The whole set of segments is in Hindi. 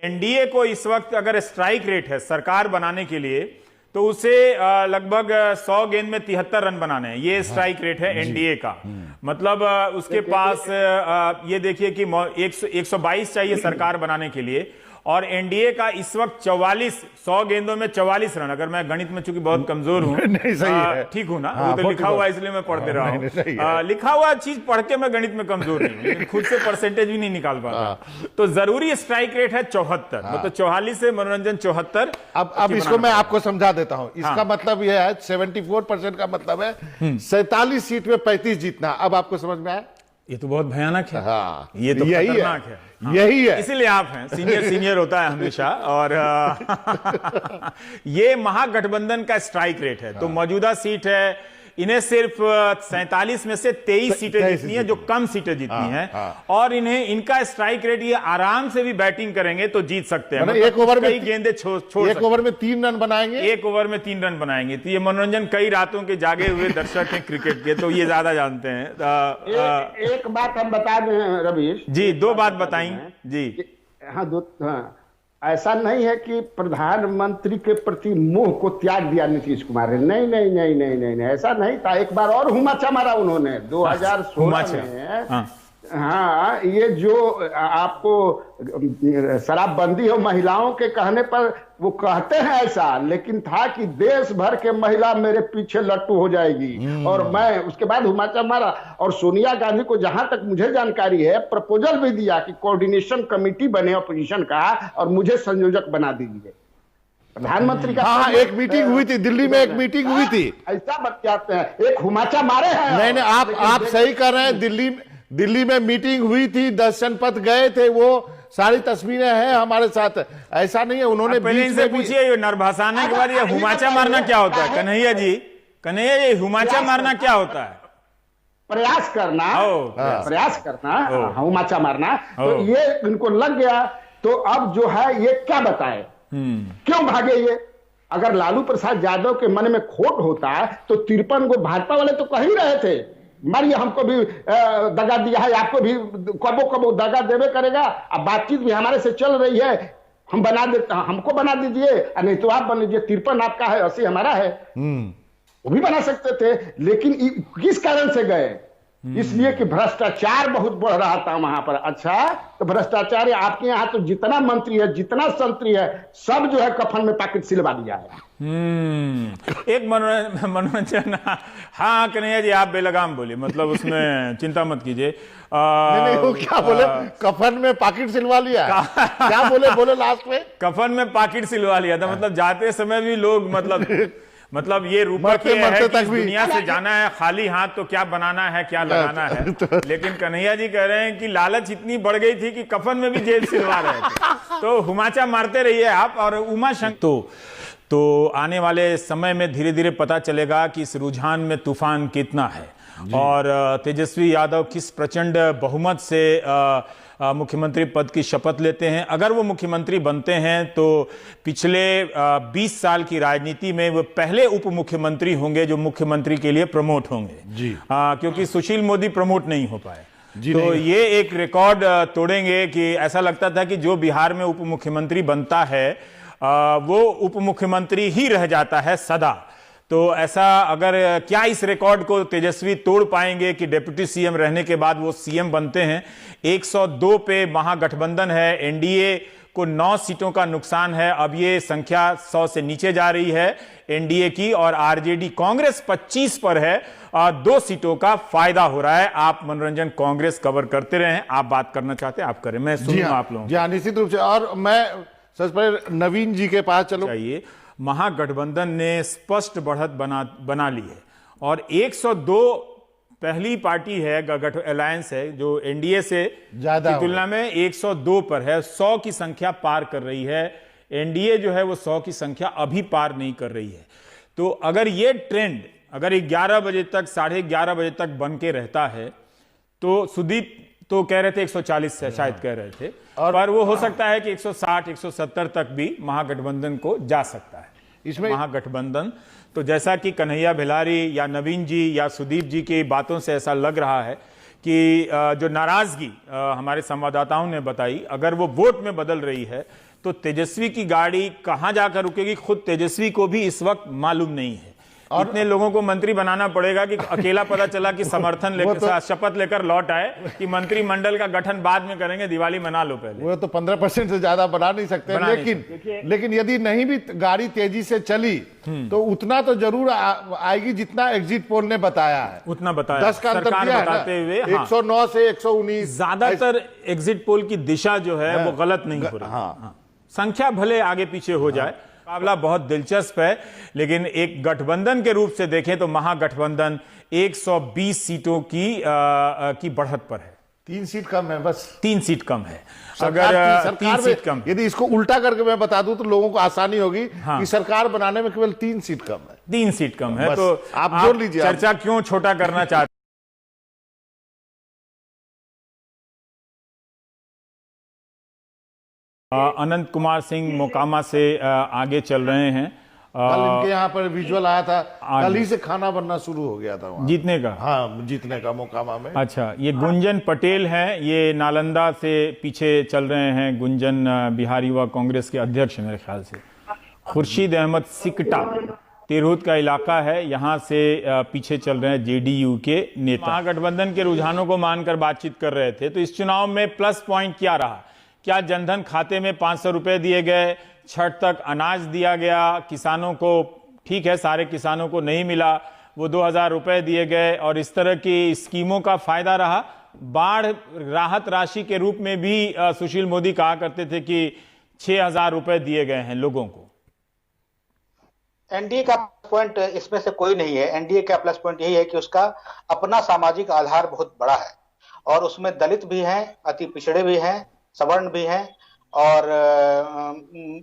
एनडीए को इस वक्त अगर स्ट्राइक रेट है सरकार बनाने के लिए तो उसे लगभग 100 गेंद में 73 रन बनाने हैं। ये स्ट्राइक रेट है एनडीए का। मतलब उसके पास ये देखिए कि 122 चाहिए सरकार बनाने के लिए, और एनडीए का इस वक्त 100 गेंदों में 44 रन। अगर मैं गणित में चूंकि बहुत कमजोर हूं, नहीं सही है, ठीक हूं ना? वो तो लिखा हुआ इसलिए मैं पढ़ते रहा हूं। लिखा हुआ चीज पढ़ के मैं गणित में कमजोर नहीं हूं, लेकिन खुद से परसेंटेज भी नहीं निकाल पाता। तो जरूरी स्ट्राइक रेट है 74, मतलब 44 से मनोरंजन 74। अब इसको मैं आपको समझा देता हूं। इसका मतलब यह है 74% का मतलब है 47 सीट में 35 जीतना। अब आपको समझ में आया? ये तो बहुत भयानक है। हाँ, ये तो खतरनाक है। हाँ, यही है, इसीलिए आप हैं सीनियर होता है हमेशा। और ये महागठबंधन का स्ट्राइक रेट है। तो मौजूदा सीट है, इन्हें सिर्फ 47 में से 23 सीटें जीतनी है, जो कम सीटें जीतनी है। और इनका स्ट्राइक रेट, ये आराम से भी बैटिंग करेंगे तो जीत सकते हैं। एक ओवर में कई गेंदें छोड़ एक ओवर में 3 रन बनाएंगे, एक ओवर में 3 रन बनाएंगे। तो ये मनोरंजन, कई रातों के जागे हुए दर्शक हैं क्रिकेट के, तो ये ज्यादा जानते हैं। एक बात हम बता दें रवीश जी, 2 बात बताएं जी। हाँ, ऐसा नहीं है कि प्रधानमंत्री के प्रति मोह को त्याग दिया नीतीश कुमार ने। नहीं नहीं नहीं नहीं नहीं, नहीं ऐसा नहीं था। एक बार और हुमाचा मारा उन्होंने 2016 में। हाँ, ये जो आपको शराबबंदी हो महिलाओं के कहने पर वो कहते हैं ऐसा, लेकिन था कि देश भर के महिला मेरे पीछे लट्टू हो जाएगी। और मैं उसके बाद हुमाचा मारा। और सोनिया गांधी को जहां तक मुझे जानकारी है, प्रपोजल भी दिया कि कोऑर्डिनेशन कमेटी बने अपोजिशन का और मुझे संयोजक बना दीजिए। प्रधानमंत्री का हाँ, एक मीटिंग हुई थी दिल्ली में, एक मीटिंग हुई थी। ऐसा बत जाते हैं, एक हुमाचा मारे हैं। नहीं, आप सही कर रहे हैं। दिल्ली में मीटिंग हुई थी, दर्शन पथ गए थे, वो सारी तस्वीरें हैं हमारे साथ। ऐसा नहीं है, उन्होंने पहले इनसे पूछिए नरभसाने के बाद ये हुमाचा मारना क्या होता है। कन्हैया जी, ये हुमाचा मारना क्या होता है? प्रयास करना, प्रयास करना, हुमाचा मारना। तो ये इनको लग गया। तो अब जो है ये क्या बताए, क्यों भागे ये? अगर लालू प्रसाद यादव के मन में खोट होता तो 53 को भाजपा वाले तो कह ही रहे थे, मारिए, हमको भी दगा दिया है, आपको भी कबो कबो दगा देवे करेगा। अब बातचीत भी हमारे से चल रही है, हम बना देते, हमको बना दीजिए, नहीं तो आप बन लीजिए। 53 आपका है, 80 हमारा है, वो भी बना सकते थे। लेकिन किस कारण से गए? इसलिए कि भ्रष्टाचार बहुत बढ़ रहा था वहां पर। अच्छा, तो भ्रष्टाचार आपके यहाँ तो जितना मंत्री है, जितना संतरी है, सब जो है कफन में पैकेट सिलवा दिया है। एक मनोरंजन। हाँ कन्हैया जी, आप बेलगाम बोले, मतलब उसमें चिंता मत कीजिए। नहीं, वो क्या बोले? कफन में पाकिट सिलवा लिया। क्या बोले लास्ट में? कफन में पाकिट सिलवा लिया था। मतलब जाते समय भी लोग, मतलब ये रूपक ये है कि दुनिया से जाना है खाली हाथ, तो क्या बनाना है, क्या लगाना है। लेकिन कन्हैया जी कह रहे हैं कि लालच इतनी बढ़ गई थी कि कफन में भी जेल सिलवा रहे थे। तो हुमाचा मारते रहिए आप। और उमा शंकर, तो आने वाले समय में धीरे धीरे पता चलेगा कि इस रुझान में तूफान कितना है, और तेजस्वी यादव किस प्रचंड बहुमत से मुख्यमंत्री पद की शपथ लेते हैं। अगर वो मुख्यमंत्री बनते हैं तो पिछले 20 साल की राजनीति में वो पहले उप मुख्यमंत्री होंगे जो मुख्यमंत्री के लिए प्रमोट होंगे जी। क्योंकि सुशील मोदी प्रमोट नहीं हो पाए। तो ये एक रिकॉर्ड तोड़ेंगे कि ऐसा लगता था कि जो बिहार में उप मुख्यमंत्री बनता है वो उप मुख्यमंत्री ही रह जाता है सदा। तो ऐसा अगर क्या इस रिकॉर्ड को तेजस्वी तोड़ पाएंगे कि डिप्टी सीएम रहने के बाद वो सीएम बनते हैं। 102 पे महागठबंधन है, एनडीए को 9 सीटों का नुकसान है। अब ये संख्या 100 से नीचे जा रही है एनडीए की, और आरजेडी कांग्रेस 25 पर है। 2 सीटों का फायदा हो रहा है। आप मनोरंजन कांग्रेस कवर करते रहे, आप बात करना चाहते हैं आप करें, मैं सुनूंगा आप लोगों। जी हाँ, निश्चित रूप से। और मैं सबसे पहले नवीन जी के पास चलो चाहिए। महागठबंधन ने स्पष्ट बढ़त बना ली है, और 102 पहली पार्टी है, गठ अलायंस है जो एनडीए से ज्यादा की तुलना में 102 पर है। 100 की संख्या पार कर रही है। एनडीए जो है वो 100 की संख्या अभी पार नहीं कर रही है। तो अगर ये ट्रेंड अगर 11 बजे तक, 11:30 बजे तक बन के रहता है, तो सुदीप तो कह रहे थे 140 से शायद कह रहे थे, पर वो हो सकता है कि 160, 170 तक भी महागठबंधन को जा सकता है इसमें महागठबंधन। तो जैसा कि कन्हैया भिलारी या नवीन जी या सुदीप जी की बातों से ऐसा लग रहा है कि जो नाराजगी हमारे संवाददाताओं ने बताई, अगर वो वोट में बदल रही है तो तेजस्वी की गाड़ी कहां जाकर रुकेगी खुद तेजस्वी को भी इस वक्त मालूम नहीं है। और इतने लोगों को मंत्री बनाना पड़ेगा कि अकेला पता चला कि समर्थन लेकर शपथ लेकर लौट आए कि मंत्रिमंडल का गठन बाद में करेंगे, दिवाली मना लो पहले। वो तो 15% से ज्यादा बढ़ा नहीं सकते, लेकिन यदि नहीं भी गाड़ी तेजी से चली तो उतना तो जरूर आएगी जितना एग्जिट पोल ने बताया है, उतना बताया 10 का अंतर दिया बताते हुए 109 से 119। ज्यादातर एग्जिट पोल की दिशा जो है वो गलत नहीं हो रही। संख्या भले आगे पीछे हो जाए, मुकाबला बहुत दिलचस्प है, लेकिन एक गठबंधन के रूप से देखें तो महागठबंधन 120 सीटों की बढ़त पर है। 3 सीट कम है, बस 3 सीट कम है। अगर 3 सीट कम, यदि इसको उल्टा करके मैं बता दूं तो लोगों को आसानी होगी कि सरकार बनाने में केवल 3 सीट कम है। 3 सीट कम है, तो आप जोड़ लीजिए। चर्चा क्यों छोटा करना चाहते? अनंत कुमार सिंह मोकामा से आगे चल रहे हैं। कल इनके यहाँ पर विजुअल आया था, कल ही से खाना बनना शुरू हो गया था वहाँ जीतने का। हाँ, जीतने का मोकामा में। अच्छा, ये गुंजन पटेल हैं, ये नालंदा से पीछे चल रहे हैं। गुंजन बिहार युवा कांग्रेस के अध्यक्ष मेरे ख्याल से। खुर्शीद अहमद सिकटा तिरहुत का इलाका है, यहाँ से पीछे चल रहे हैं जेडीयू के नेता। महागठबंधन के रुझानों को मानकर बातचीत कर रहे थे, तो इस चुनाव में प्लस पॉइंट क्या रहा? क्या जनधन खाते में 500 रुपए दिए गए, छठ तक अनाज दिया गया किसानों को? ठीक है, सारे किसानों को नहीं मिला, वो 2000 रुपए दिए गए, और इस तरह की स्कीमों का फायदा रहा। बाढ़ राहत राशि के रूप में भी सुशील मोदी कहा करते थे कि 6000 रुपए दिए गए हैं लोगों को। एनडीए का पॉइंट इसमें से कोई नहीं है। एनडीए का प्लस पॉइंट यही है कि उसका अपना सामाजिक आधार बहुत बड़ा है, और उसमें दलित भी हैं, अति पिछड़े भी हैं, सवर्ण भी हैं, और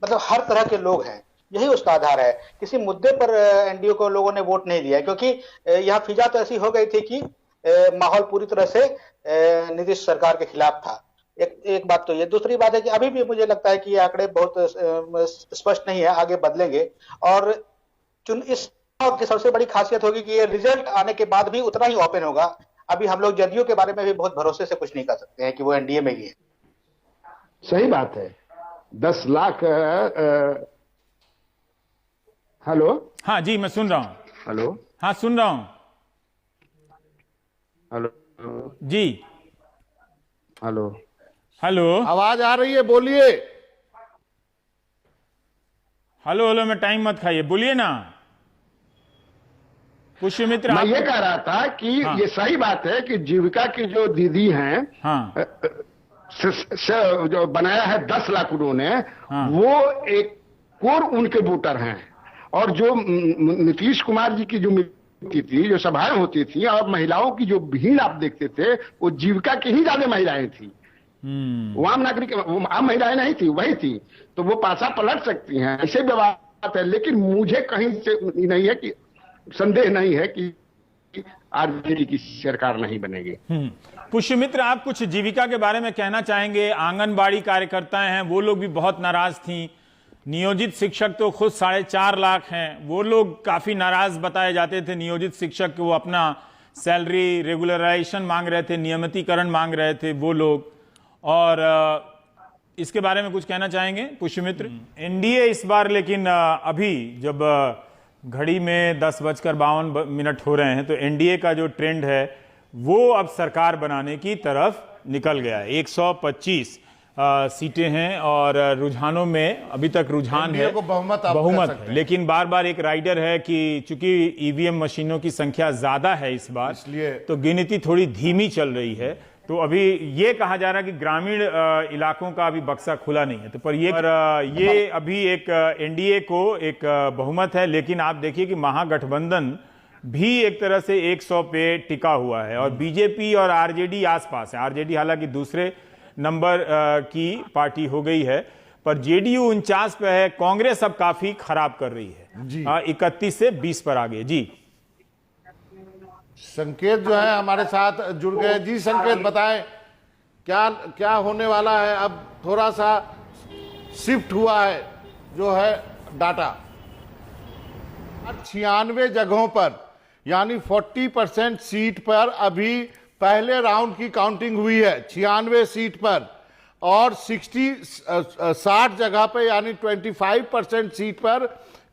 मतलब हर तरह के लोग हैं। यही उसका आधार है। किसी मुद्दे पर एनडीए को लोगों ने वोट नहीं दिया, क्योंकि यह फिजा तो ऐसी हो गई थी कि माहौल पूरी तरह से नीतीश सरकार के खिलाफ था। एक बात तो ये। दूसरी बात है कि अभी भी मुझे लगता है कि ये आंकड़े बहुत स्पष्ट नहीं है, आगे बदलेंगे। और इस की सबसे बड़ी खासियत होगी कि ये रिजल्ट आने के बाद भी उतना ही ओपन होगा। अभी हम लोग जदयू के बारे में भी बहुत भरोसे से कुछ नहीं कर सकते हैं कि वो एनडीए में ही है। सही बात है। 10 लाख। हेलो, हाँ जी, मैं सुन रहा हूँ। हेलो, हाँ सुन रहा हूँ। हेलो जी, हेलो हेलो, आवाज आ रही है, बोलिए। हेलो हेलो में टाइम मत खाइए, बोलिए ना पुष्यमित्र। मैं ये कह रहा था कि ये सही बात है कि जीविका की जो दीदी हैं, हाँ, जो बनाया है 10 लाख उन्होंने, वो एक कोर उनके वोटर हैं। और जो नीतीश कुमार जी की जो मिलती थी, जो सभाएं होती थी, और महिलाओं की जो भीड़ आप देखते थे, वो जीविका की ही ज्यादा महिलाएं थी। वो आम नागरिक, वो आम महिलाएं नहीं थी, वही थी। तो वो पासा पलट सकती हैं, ऐसे बात है। लेकिन मुझे कहीं से नहीं है कि संदेह नहीं है कि आरजेडी की सरकार नहीं बनेगी। पुष्यमित्र, आप कुछ जीविका के बारे में कहना चाहेंगे? आंगनबाड़ी कार्यकर्ताएं हैं, वो लोग भी बहुत नाराज थी। नियोजित शिक्षक तो खुद 4.5 लाख हैं, वो लोग काफी नाराज बताए जाते थे। नियोजित शिक्षक वो अपना सैलरी रेगुलराइजेशन मांग रहे थे, नियमितीकरण मांग रहे थे वो लोग। और इसके बारे में कुछ कहना चाहेंगे पुष्यमित्र? एनडीए इस बार, लेकिन अभी जब घड़ी में 10:52 हो रहे हैं, तो एनडीए का जो ट्रेंड है वो अब सरकार बनाने की तरफ निकल गया है। 125 सीटें हैं, और रुझानों में अभी तक रुझान है बहुमत है। लेकिन बार बार एक राइडर है कि चूंकि ईवीएम मशीनों की संख्या ज्यादा है इस बार, इसलिए तो गिनती थोड़ी धीमी चल रही है। तो अभी ये कहा जा रहा है कि ग्रामीण इलाकों का अभी बक्सा खुला नहीं है। तो पर ये अभी एक एनडीए को एक बहुमत है। लेकिन आप देखिए कि महागठबंधन भी एक तरह से 100 पे टिका हुआ है, और बीजेपी और आरजेडी आसपास है। आरजेडी हालांकि दूसरे नंबर की पार्टी हो गई है, पर जेडीयू 49 पे है। कांग्रेस अब काफी खराब कर रही है, 31 से 20 पर आ गए। जी, संकेत जो है हमारे साथ जुड़ गए। जी संकेत, बताएं क्या क्या होने वाला है? अब थोड़ा सा शिफ्ट हुआ है जो है डाटा 96 जगहों पर, यानी 40% सीट पर अभी पहले राउंड की काउंटिंग हुई है। 96 सीट पर और 60 जगह पे यानी 25% सीट पर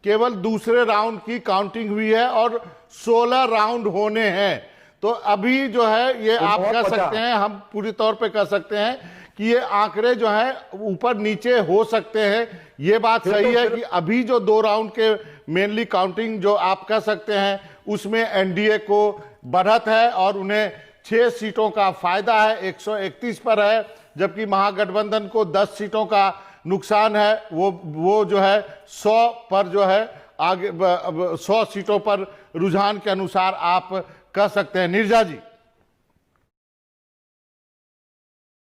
केवल दूसरे राउंड की काउंटिंग हुई है और 16 राउंड होने हैं। तो अभी जो है ये आप कह सकते हैं, हम पूरी तौर पे कह सकते हैं कि ये आंकड़े जो है ऊपर नीचे हो सकते हैं। ये बात सही है कि अभी जो 2 राउंड के मेनली काउंटिंग जो आप कह सकते हैं उसमें एनडीए को बढ़त है और उन्हें 6 सीटों का फायदा है, 131 पर है, जबकि महागठबंधन को 10 सीटों का नुकसान है। वो जो है 100 पर जो है आगे 100 सीटों पर रुझान के अनुसार आप कह सकते हैं। नीरजा जी।